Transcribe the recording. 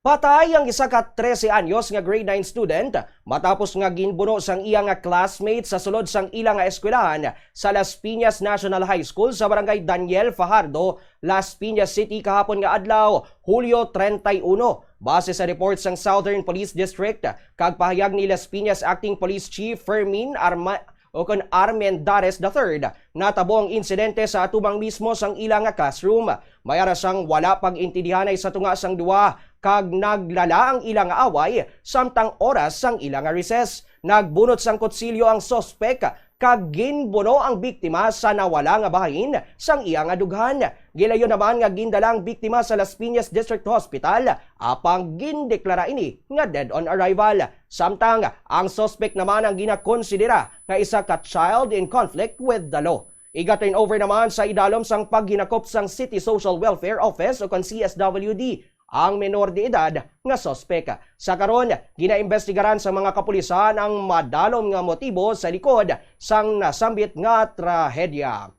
Patay ang isa ka 13 anyos nga grade 9 student matapos nga ginbuno sang iya nga classmate sa sulod sang ilang nga eskwelahan sa Las Piñas National High School sa barangay Daniel Fajardo, Las Piñas City kahapon nga adlaw, Hulyo 31. Base sa report sang Southern Police District, kag pahayag ni Las Piñas Acting Police Chief Fermin Armendares III, natabo ang insidente sa atubang mismo sang ilang nga classroom. Mayara sang wala pag-intindihanay sa tunga sang duwa kag naglala ang ilang nga away samtang oras sang ilang nga recess. Nagbunot sang kutsilyo ang sospek kag ginbuno ang biktima sa nawala nga bahin sang iya nga dughan. Gilayon naman nga gindala ang biktima sa Las Piñas District Hospital apang gindeklara ini nga dead on arrival. Samtang ang suspect naman ang ginakonsidera nga isa ka child in conflict with the law. Iga-turn over naman sa idalom sang paghinakop sang City Social Welfare Office o CSWD ang menor de edad nga sospek. Sa karon, ginaimbestigaran sa mga kapulisan ang madalom nga motibo sa likod sang nasambit nga trahedya.